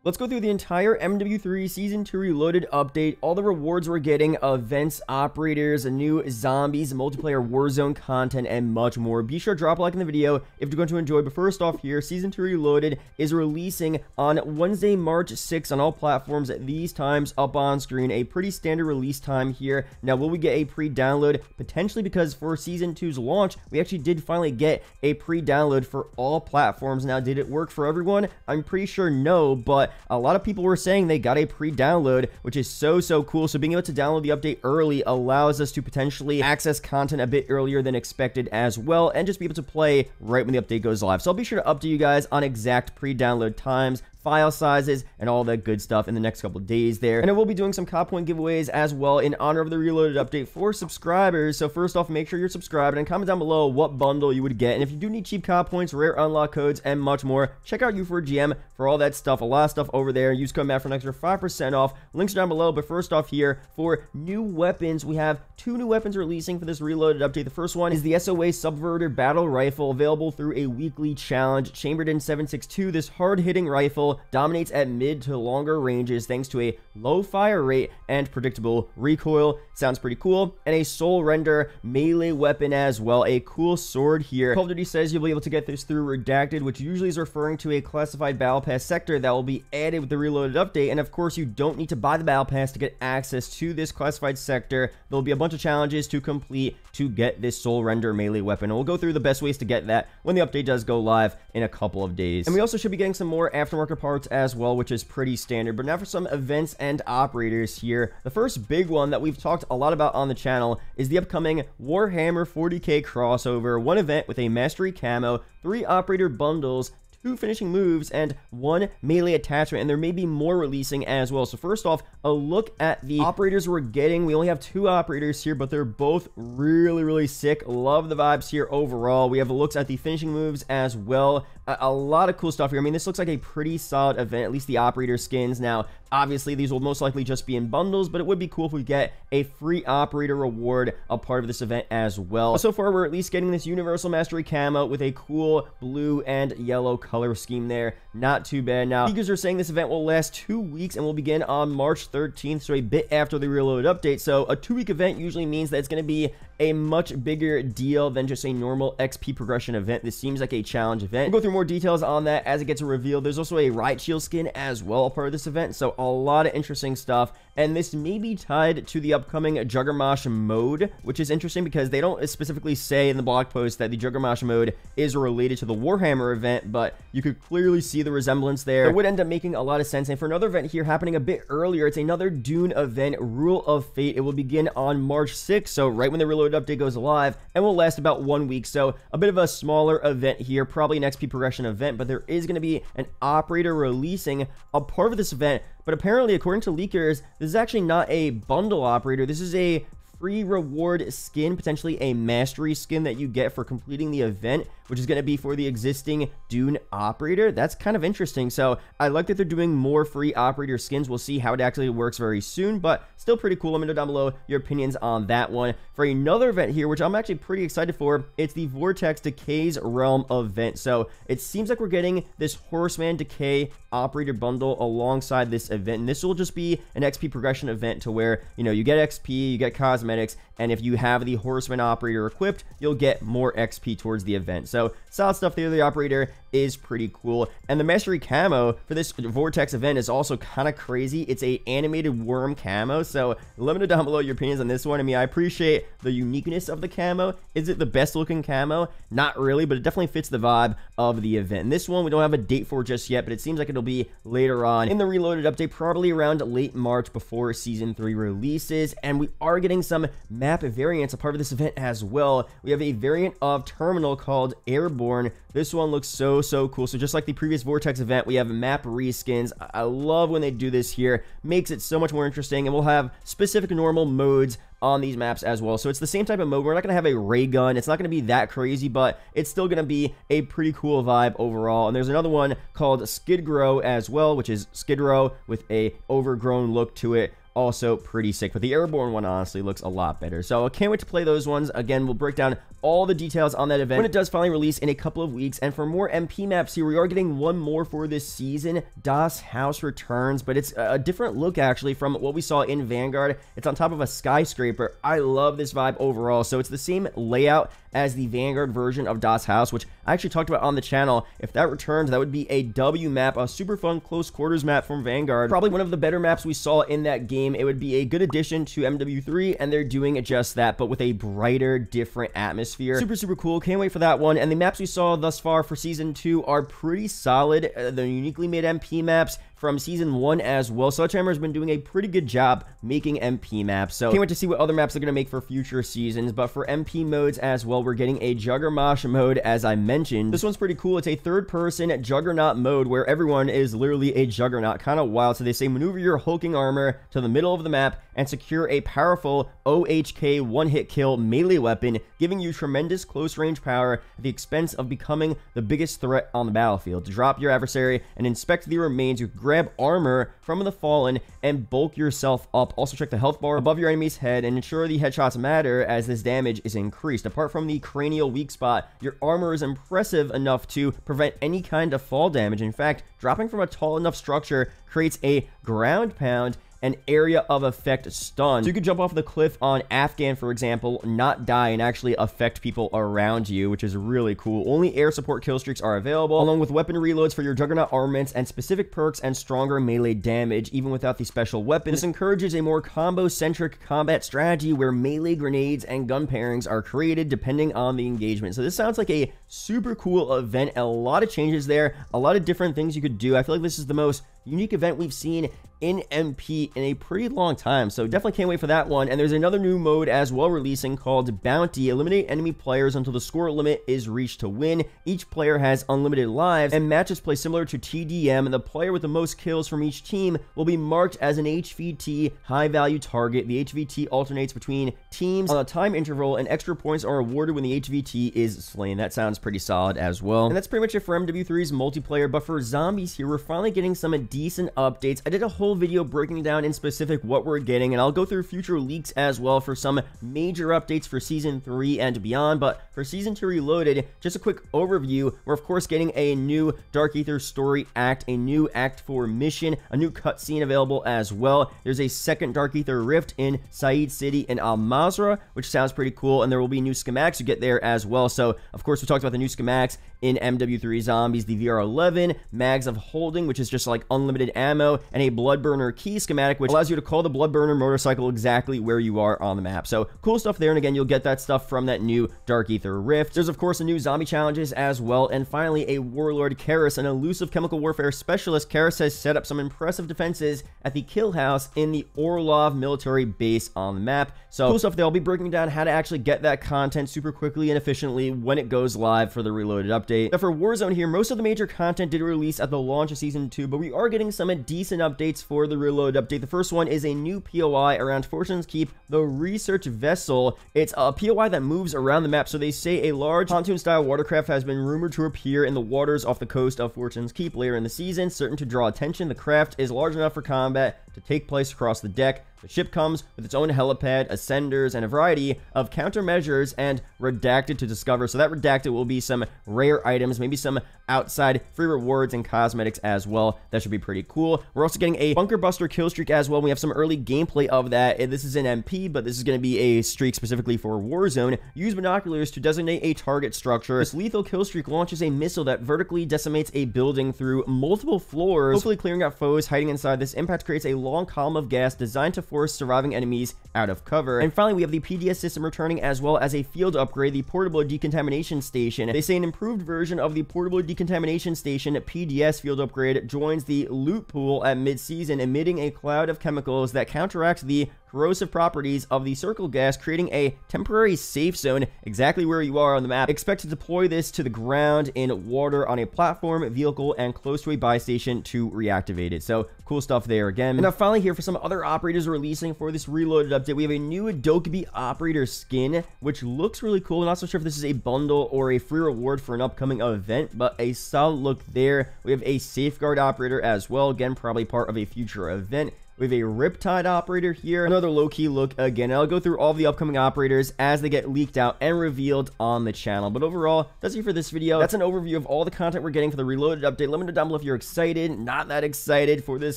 Let's go through the entire MW3 Season 2 Reloaded update, all the rewards we're getting, events, operators, new zombies, multiplayer Warzone content, and much more. Be sure to drop a like in the video if you're going to enjoy. But first off here, Season 2 Reloaded is releasing on Wednesday, March 6th on all platforms at these times up on screen. A pretty standard release time here. Now, will we get a pre-download? Potentially, because for Season 2's launch, we actually did finally get a pre-download for all platforms. Now, did it work for everyone? I'm pretty sure no, but a lot of people were saying they got a pre-download, which is so cool. So being able to download the update early allows us to potentially access content a bit earlier than expected as well, and just be able to play right when the update goes live. So I'll be sure to update you guys on exact pre-download times, file sizes, and all that good stuff in the next couple days there. And I will be doing some cop point giveaways as well in honor of the Reloaded update for subscribers. So first off, make sure you're subscribed and comment down below what bundle you would get. And if you do need cheap cop points, rare unlock codes, and much more, check out U4GM for all that stuff. A lot of stuff over there. Use code MAT for an extra 5% off. Links are down below. But first off here, for new weapons, we have two new weapons releasing for this Reloaded update. The first one is the SOA Subverter Battle Rifle, available through a weekly challenge. Chambered in 7.62, this hard-hitting rifle dominates at mid to longer ranges thanks to a low fire rate and predictable recoil. Sounds pretty cool. And a soul render melee weapon as well. A cool sword here. Call of Duty says you'll be able to get this through Redacted, which usually is referring to a classified battle pass sector that will be added with the Reloaded update. And of course, you don't need to buy the battle pass to get access to this classified sector. There'll be a bunch of challenges to complete to get this soul render melee weapon. And we'll go through the best ways to get that when the update does go live in a couple of days. And we also should be getting some more aftermarket parts as well, which is pretty standard. But now for some events and operators here. The first big one that we've talked a lot about on the channel is the upcoming Warhammer 40k crossover. One event with a mastery camo, 3 operator bundles, 2 finishing moves, and 1 melee attachment, and there may be more releasing as well. So first off, a look at the operators we're getting. We only have 2 operators here, but they're both really sick. Love the vibes here overall. We have looks at the finishing moves as well. A lot of cool stuff here. I mean, this looks like a pretty solid event, at least the operator skins. Now, obviously, these will most likely just be in bundles, but it would be cool if we get a free operator reward a part of this event as well. So far, we're at least getting this Universal Mastery camo with a cool blue and yellow color scheme there. Not too bad. Now, leakers are saying this event will last 2 weeks and will begin on March 13th, so a bit after the Reloaded update. So a 2-week event usually means that it's going to be a much bigger deal than just a normal XP progression event. This seems like a challenge event. We'll go through more details on that as it gets revealed. There's also a riot shield skin as well, a part of this event, so a lot of interesting stuff. And this may be tied to the upcoming Juggermosh mode, which is interesting because they don't specifically say in the blog post that the Juggermosh mode is related to the Warhammer event, but you could clearly see the resemblance there. It would end up making a lot of sense. And for another event here happening a bit earlier, it's another Dune event, Rule of Fate. It will begin on March 6th, so right when the Reloaded update goes live, and will last about 1 week. So a bit of a smaller event here, probably an XP progression event, but there is going to be an operator releasing a part of this event. But apparently, according to leakers, this is actually not a bundle operator. This is a free reward skin, potentially a mastery skin that you get for completing the event, which is going to be for the existing Dune operator. That's kind of interesting. So I like that they're doing more free operator skins. We'll see how it actually works very soon, but still pretty cool. Let me know down below your opinions on that one. For another event here, which I'm actually pretty excited for, it's the Vortex Decay's Realm event. So it seems like we're getting this Horseman Decay operator bundle alongside this event, and this will just be an XP progression event to where, you know, you get XP, you get cosmetics, and if you have the Horseman operator equipped, you'll get more XP towards the event. So solid stuff there. The operator is pretty cool. And the mastery camo for this Vortex event is also kind of crazy. It's a animated worm camo. So let me know down below your opinions on this one. I mean, I appreciate the uniqueness of the camo. Is it the best looking camo? Not really, but it definitely fits the vibe of the event. And this one we don't have a date for just yet, but it seems like it'll be later on in the Reloaded update, probably around late March before Season 3 releases. And we are getting some map variants a part of this event as well. We have a variant of Terminal called Airborne. This one looks so cool. So just like the previous Vortex event, we have map reskins. I love when they do this here. Makes it so much more interesting, and we'll have specific normal modes on these maps as well. So it's the same type of mode. We're not going to have a ray gun. It's not going to be that crazy, but it's still going to be a pretty cool vibe overall. And there's another one called Skid Row as well, which is Skid Row with a overgrown look to it. Also pretty sick, but the airborne one honestly looks a lot better. So I can't wait to play those ones. Again, we'll break down all the details on that event when it does finally release in a couple of weeks. And for more MP maps here, we are getting one more for this season. Das Haus returns, but it's a different look actually from what we saw in Vanguard. It's on top of a skyscraper. I love this vibe overall. So it's the same layout as the Vanguard version of Das Haus, which I actually talked about on the channel. If that returns, that would be a W map, a super fun close quarters map from Vanguard. Probably one of the better maps we saw in that game. It would be a good addition to MW3, and they're doing just that, but with a brighter, different atmosphere. Super cool. Can't wait for that one. And the maps we saw thus far for Season 2 are pretty solid. They're uniquely made MP maps from Season 1 as well. Sledgehammer has been doing a pretty good job making MP maps, so can't wait to see what other maps they're going to make for future seasons. But for MP modes as well, we're getting a Juggermosh mode, as I mentioned. This one's pretty cool. It's a third-person Juggernaut mode where everyone is literally a Juggernaut. Kind of wild. So they say maneuver your hulking armor to the middle of the map and secure a powerful OHK one-hit kill melee weapon, giving you tremendous close-range power at the expense of becoming the biggest threat on the battlefield. To drop your adversary and inspect the remains, you grab armor from the fallen and bulk yourself up. Also check the health bar above your enemy's head and ensure the headshots matter as this damage is increased. Apart from the cranial weak spot, your armor is impressive enough to prevent any kind of fall damage. In fact, dropping from a tall enough structure creates a ground pound an area of effect stun. So you could jump off the cliff on Afghan, for example, not die and actually affect people around you, which is really cool. Only air support kill streaks are available, along with weapon reloads for your Juggernaut armaments and specific perks and stronger melee damage, even without the special weapon. This encourages a more combo-centric combat strategy where melee grenades and gun pairings are created depending on the engagement. So this sounds like a super cool event. A lot of changes there, a lot of different things you could do. I feel like this is the most unique event we've seen in MP in a pretty long time, so definitely can't wait for that one. And there's another new mode as well releasing called Bounty. Eliminate enemy players until the score limit is reached to win. Each player has unlimited lives, and matches play similar to TDM, and the player with the most kills from each team will be marked as an HVT high-value target. The HVT alternates between teams on a time interval, and extra points are awarded when the HVT is slain. That sounds pretty solid as well. And that's pretty much it for MW3's multiplayer, but for zombies here, we're finally getting some decent updates. I did a whole video breaking down in specific what we're getting, and I'll go through future leaks as well for some major updates for Season 3 and beyond. But for Season 2 Reloaded, just a quick overview. We're of course getting a new Dark Aether story act, a new Act 4 mission, a new cutscene available as well. There's a second Dark Aether Rift in Said City in Al Mazrah, which sounds pretty cool, and there will be new schematics you get there as well. So of course we talked about the new schematics in MW3 Zombies, the VR11, Mags of Holding, which is just like unlimited ammo, and a Bloodburner key schematic, which allows you to call the Bloodburner motorcycle exactly where you are on the map. So cool stuff there, and again, you'll get that stuff from that new Dark Aether Rift. There's of course a new zombie challenges as well, and finally a Warlord Karis, an elusive chemical warfare specialist. Karis has set up some impressive defenses at the Kill House in the Orlov military base on the map. So cool stuff there. I'll be breaking down how to actually get that content super quickly and efficiently when it goes live for the Reloaded update. Now for Warzone here, most of the major content did release at the launch of Season 2, but we are getting some decent updates for the Reload update. The first one is a new POI around Fortune's Keep, the Research Vessel. It's a POI that moves around the map, so they say a large pontoon-style watercraft has been rumored to appear in the waters off the coast of Fortune's Keep later in the season. Certain to draw attention, the craft is large enough for combat to take place across the deck. The ship comes with its own helipad, ascenders, and a variety of countermeasures, and redacted to discover. So that redacted will be some rare items, maybe some outside free rewards and cosmetics as well. That should be pretty cool. We're also getting a Bunker Buster kill streak as well. We have some early gameplay of that. This is an MP, but this is going to be a streak specifically for Warzone. Use binoculars to designate a target structure. This lethal kill streak launches a missile that vertically decimates a building through multiple floors, hopefully clearing out foes hiding inside. This impact creates a long column of gas designed to force surviving enemies out of cover. And finally, we have the PDS system returning, as well as a field upgrade, the Portable Decontamination Station. They say an improved version of the Portable Decontamination Station PDS field upgrade joins the loot pool at mid-season, emitting a cloud of chemicals that counteract the corrosive properties of the circle gas, creating a temporary safe zone exactly where you are on the map. Expect to deploy this to the ground in water on a platform, vehicle, and close to a buy station to reactivate it. So cool stuff there again. And now finally here for some other operators releasing for this reloaded update, we have a new Dokkaebi operator skin, which looks really cool. I'm not so sure if this is a bundle or a free reward for an upcoming event, but a solid look there. We have a safeguard operator as well, again probably part of a future event. We have a Riptide operator here, another low-key look again. I'll go through all the upcoming operators as they get leaked out and revealed on the channel. But overall, that's it for this video. That's an overview of all the content we're getting for the reloaded update. Let me know down below if you're excited, not that excited for this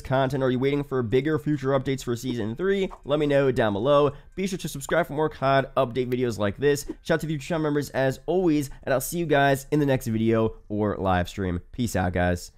content. Are you waiting for bigger future updates for Season 3? Let me know down below. Be sure to subscribe for more COD update videos like this. Shout out to the YouTube channel members as always, and I'll see you guys in the next video or live stream. Peace out, guys.